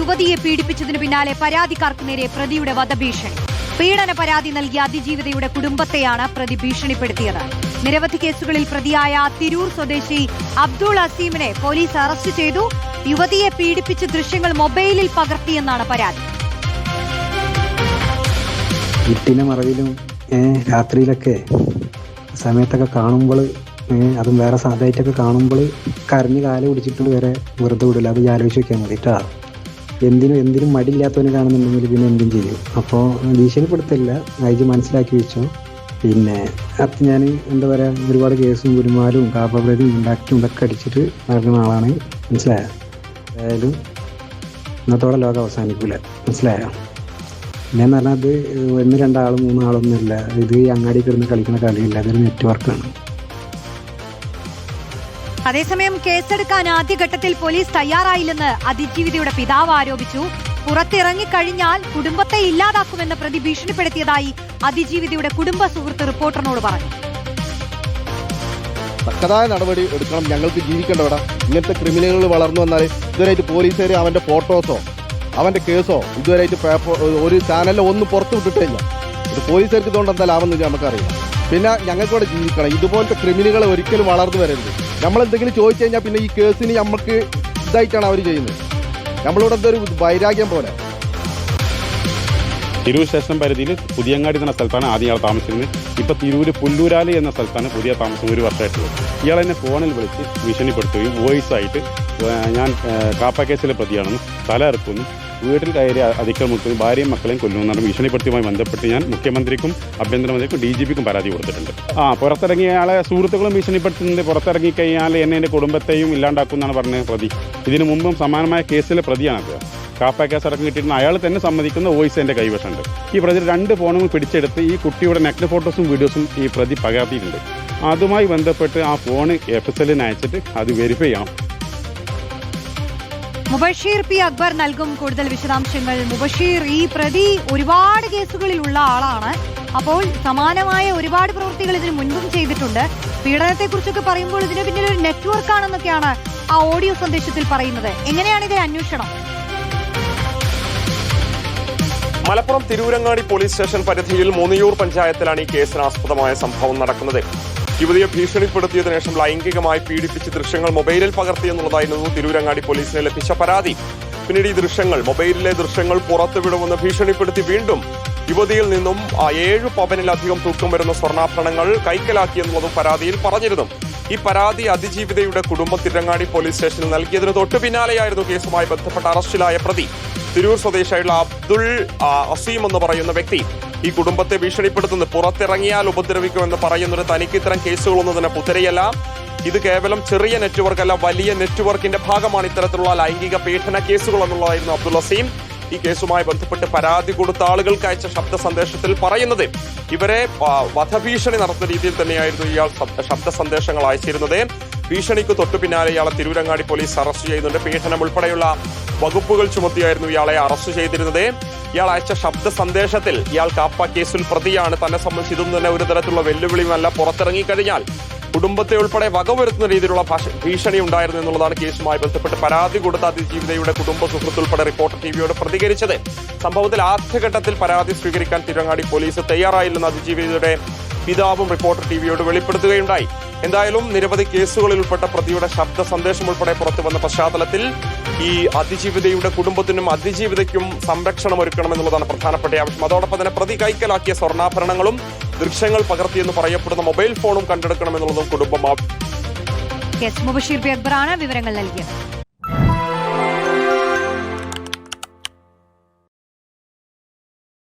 യുവതിയെ പീഡിപ്പിച്ചതിനു പിന്നാലെ പരാതിക്കാർക്ക് നേരെ പ്രതിയുടെ വധഭീഷണി. പീഡന പരാതി നൽകിയ അതിജീവിതയുടെ കുടുംബത്തെയാണ് പ്രതി ഭീഷണിപ്പെടുത്തിയത്. നിരവധി കേസുകളിൽ പ്രതിയായ തിരൂർ സ്വദേശി അബ്ദുൾ അസീമിനെ പോലീസ് അറസ്റ്റ് ചെയ്തു. യുവതിയെ പീഡിപ്പിച്ച ദൃശ്യങ്ങൾ മൊബൈലിൽ പകർത്തിയെന്നാണ് പരാതി. വീട്ടിലെ മറവിലും രാത്രിയിലൊക്കെ സമയത്തൊക്കെ കാണുമ്പോൾ അതും വേറെ സാധായിട്ടൊക്കെ കാണുമ്പോൾ കരഞ്ഞ് കാല് പിടിച്ചിട്ട് വരെ വെറുതെ വിടില്ല. അത് ആലോചിച്ച് വെക്കാൻ മതിട്ടാ. എന്തിനും മടിയില്ലാത്തവന് കാണുന്നുണ്ടെങ്കിൽ പിന്നെ എന്തും ചെയ്യും. അപ്പോൾ ഭീഷണിപ്പെടുത്തില്ല, അയച്ച് മനസ്സിലാക്കി വെച്ചു. പിന്നെ അത് ഞാൻ എന്താ പറയുക, ഒരുപാട് കേസും ഗുരുമാലും കാപ്പപ്രതിയും ഉണ്ടാക്കിയും ഇതൊക്കെ അടിച്ചിട്ട് നടക്കുന്ന ആളാണ്. മനസ്സിലായോ? ഏതായാലും ഇന്നത്തോടെ ലോകം അവസാനിക്കില്ല. മനസ്സിലായോ? പിന്നെന്ന് പറഞ്ഞാൽ അത് 1, 2 ആളും 3 ആളൊന്നുമില്ല. ഇത് ഈ അങ്ങാടി കിടന്ന് കളിക്കുന്ന കളിയില്ല, അതൊരു നെറ്റ്വർക്കാണ്. അതേസമയം കേസെടുക്കാൻ ആദ്യഘട്ടത്തിൽ പോലീസ് തയ്യാറായില്ലെന്ന് അതിജീവിതയുടെ പിതാവ് ആരോപിച്ചു. പുറത്തിറങ്ങിക്കഴിഞ്ഞാൽ കുടുംബത്തെ ഇല്ലാതാക്കുമെന്ന് പ്രതി ഭീഷണിപ്പെടുത്തിയതായി അതിജീവിതയുടെ കുടുംബ സുഹൃത്ത് റിപ്പോർട്ടറിനോട് പറഞ്ഞു. തക്കതായ നടപടി എടുക്കണം, ഞങ്ങൾക്ക് ജീവിക്കേണ്ടവിടെ. ഇങ്ങനത്തെ ക്രിമിനലുകൾ വളർന്നു വന്നാൽ ഇതുവരെയായിട്ട് പോലീസുകാർ അവൻ്റെ ഫോട്ടോസോ അവൻ്റെ കേസോ ഇതുവരെയായിട്ട് ഒരു ചാനലിൽ ഒന്നും പുറത്തു വിട്ടിട്ടില്ല. ഇത് പോലീസുകാർക്ക് ഇതുകൊണ്ട് എന്താ ലാഭം എന്ന് നമുക്കറിയാം. പിന്നെ ഞങ്ങൾക്കൂടെ ജീവിക്കണം. ഇതുപോലത്തെ ക്രിമിനലുകൾ ഒരിക്കലും വളർന്നു വരരുത്. നമ്മളെന്തെങ്കിലും ചോദിച്ചു കഴിഞ്ഞാൽ പിന്നെ ഈ കേസിന് നമുക്ക് ഇതായിട്ടാണ് അവർ ചെയ്യുന്നത്. നമ്മളിവിടെ എന്തൊരു വൈരാഗ്യം പോലെ. തിരൂർ സ്റ്റേഷൻ പരിധിയിൽ പുതിയങ്ങാടി എന്ന സ്ഥലത്താണ് ആദ്യം ഇയാൾ താമസിക്കുന്നത്. ഇപ്പോൾ തിരൂർ പുല്ലൂരാലി എന്ന സ്ഥലത്താണ് പുതിയ താമസം 1 വർഷമായിട്ടുള്ളത്. ഇയാൾ എന്നെ ഫോണിൽ വിളിച്ച് ഭീഷണിപ്പെടുത്തുകയും വോയിസ് ആയിട്ട് ഞാൻ കാപ്പ കേസിലെ പ്രതിയാണെന്നും തല ഇറക്കുന്നു, വീട്ടിൽ കയറി അതിക്രമിക്കുകയും ഭാര്യയും മക്കളെയും കൊല്ലുമെന്നാണ് ഭീഷണിപ്പെടുത്തിയുമായി ബന്ധപ്പെട്ട് ഞാൻ മുഖ്യമന്ത്രിക്കും ആഭ്യന്തരമന്ത്രിക്കും DGPക്കും പരാതി കൊടുത്തിട്ടുണ്ട്. പുറത്തിറങ്ങിയ ആളെ സുഹൃത്തുക്കളും ഭീഷണിപ്പെടുത്തുന്നുണ്ട്. പുറത്തിറങ്ങിക്കഴിഞ്ഞാൽ എൻ്റെ കുടുംബത്തെയും ഇല്ലാണ്ടാക്കുമെന്നാണ് പറഞ്ഞത് പ്രതി. ഇതിനു മുമ്പും സമാനമായ കേസിലെ പ്രതിയാണത്. കാപ്പ കേസ് അടക്കം കിട്ടിയിരുന്ന അയാൾ തന്നെ സമ്മതിക്കുന്ന വോയിസ് എൻ്റെ കൈവശമുണ്ട്. ഈ പ്രതി 2 ഫോണുകൾ പിടിച്ചെടുത്ത് ഈ കുട്ടിയുടെ നെക്സ്റ്റ് ഫോട്ടോസും വീഡിയോസും ഈ പ്രതി പകർത്തിയിട്ടുണ്ട്. അതുമായി ബന്ധപ്പെട്ട് ആ ഫോൺ FSLന് അയച്ചിട്ട് അത് വെരിഫൈ ചെയ്യണം. മുബഷീർ P. അക്ബർ നൽകും കൂടുതൽ വിശദാംശങ്ങൾ. മുബഷീർ, ഈ പ്രതി ഒരുപാട് കേസുകളിലുള്ള ആളാണ്. അപ്പോൾ സമാനമായ ഒരുപാട് പ്രവൃത്തികൾ ഇതിന് മുൻപും ചെയ്തിട്ടുണ്ട്. പീഡനത്തെക്കുറിച്ചൊക്കെ പറയുമ്പോൾ ഇതിന് പിന്നിൽ ഒരു നെറ്റ്വർക്ക് ആണെന്നൊക്കെയാണ് ആ ഓഡിയോ സന്ദേശത്തിൽ പറയുന്നത്. എങ്ങനെയാണ് ഇതിന്റെ അന്വേഷണം? മലപ്പുറം തിരൂരങ്ങാടി പോലീസ് സ്റ്റേഷൻ പരിധിയിൽ മൂന്നിയൂർ പഞ്ചായത്തിലാണ് ഈ കേസിനാസ്പദമായ സംഭവം നടക്കുന്നത്. യുവതിയെ ഭീഷണിപ്പെടുത്തിയതിനു ശേഷം ലൈംഗികമായി പീഡിപ്പിച്ച് ദൃശ്യങ്ങൾ മൊബൈലിൽ പകർത്തിയെന്നുള്ളതായിരുന്നു തിരൂരങ്ങാടി പോലീസിന് ലഭിച്ച പരാതി. പിന്നീട് ഈ ദൃശ്യങ്ങൾ, മൊബൈലിലെ ദൃശ്യങ്ങൾ പുറത്തുവിടുമെന്ന് ഭീഷണിപ്പെടുത്തി വീണ്ടും യുവതിയിൽ നിന്നും 7 പവനിലധികം തൂക്കം വരുന്ന സ്വർണ്ണാഭരണങ്ങൾ കൈക്കലാക്കിയെന്നുള്ളതും പരാതിയിൽ പറഞ്ഞിരുന്നു. ഈ പരാതി അതിജീവിതയുടെ കുടുംബം തിരങ്ങാടി പോലീസ് സ്റ്റേഷനിൽ നൽകിയതിന് തൊട്ടു പിന്നാലെയായിരുന്നു കേസുമായി ബന്ധപ്പെട്ട് അറസ്റ്റിലായ പ്രതി തിരൂർ സ്വദേശിയായുള്ള അബ്ദുൾ അസീം എന്ന് പറയുന്ന വ്യക്തി ഈ കുടുംബത്തെ ഭീഷണിപ്പെടുത്തുന്നത് പുറത്തിറങ്ങിയാൽ ഉപദ്രവിക്കുമെന്ന് പറയുന്നത് തനിക്ക് ഇത്തരം കേസുകളൊന്നും തന്നെ പുത്തരിയല്ല. ഇത് കേവലം ചെറിയ നെറ്റ്വർക്ക് അല്ല, വലിയ നെറ്റ്വർക്കിന്റെ ഭാഗമാണ് ഇത്തരത്തിലുള്ള ലൈംഗിക പീഡന കേസുകൾ എന്നുള്ളതായിരുന്നു അബ്ദുൾ അസീം. ഈ കേസുമായി ബന്ധപ്പെട്ട് പരാതി കൊടുത്ത ആളുകൾക്ക് അയച്ച ശബ്ദ സന്ദേശത്തിൽ പറയുന്നത് ഇവരെ വധഭീഷണി നടത്തുന്ന രീതിയിൽ തന്നെയായിരുന്നു ഇയാൾ ശബ്ദ സന്ദേശങ്ങൾ അയച്ചിരുന്നത്. ഭീഷണിക്ക് തൊട്ടു പിന്നാലെ ഇയാളെ തിരൂരങ്ങാടി പോലീസ് അറസ്റ്റ് ചെയ്യുന്നുണ്ട്. പീഡനം ഉൾപ്പെടെയുള്ള വകുപ്പുകൾ ചുമത്തിയായിരുന്നു ഇയാളെ അറസ്റ്റ് ചെയ്തിരുന്നത്. ഇയാൾ അയച്ച ശബ്ദ സന്ദേശത്തിൽ ഇയാൾ കാപ്പ കേസിൽ പ്രതിയാണ്, തന്നെ സംബന്ധിച്ച് ഇതൊന്നും തന്നെ ഒരു തരത്തിലുള്ള വെല്ലുവിളിയുമല്ല, പുറത്തിറങ്ങിക്കഴിഞ്ഞാൽ കുടുംബത്തെ ഉൾപ്പെടെ വകവരുത്തുന്ന രീതിയിലുള്ള ഭീഷണി ഉണ്ടായിരുന്നു എന്നുള്ളതാണ് കേസുമായി ബന്ധപ്പെട്ട് പരാതി കൊടുത്ത അതിജീവിതയുടെ കുടുംബ സുഹൃത്ത് ഉൾപ്പെടെ റിപ്പോർട്ടർ ടിവിയോട് പ്രതികരിച്ചത്. സംഭവത്തിൽ ആദ്യഘട്ടത്തിൽ പരാതി സ്വീകരിക്കാൻ തിരങ്ങാടി പോലീസ് തയ്യാറായില്ലെന്ന് അതിജീവിതയുടെ പിതാവും റിപ്പോർട്ടർ ടിവിയോട് വെളിപ്പെടുത്തുകയുണ്ടായി. എന്തായാലും നിരവധി കേസുകളിൽ ഉൾപ്പെട്ട പ്രതിയുടെ ശബ്ദ സന്ദേശം ഉൾപ്പെടെ പുറത്തു വന്ന പശ്ചാത്തലത്തിൽ ഈ അതിജീവിതയുടെ കുടുംബത്തിനും അതിജീവിതയ്ക്കും സംരക്ഷണം ഒരുക്കണമെന്നുള്ളതാണ് പ്രധാനപ്പെട്ട ആവശ്യം. അതോടൊപ്പം തന്നെ പ്രതി കൈക്കലാക്കിയ സ്വർണ്ണാഭരണങ്ങളും ദൃശ്യങ്ങൾ പകർത്തിയെന്ന് പറയപ്പെടുന്ന മൊബൈൽ ഫോണും കണ്ടെടുക്കണമെന്നുള്ളതും കുടുംബം. മുബഷീർ P. അക്ബറാണ് വിവരങ്ങൾ നൽകിയത്.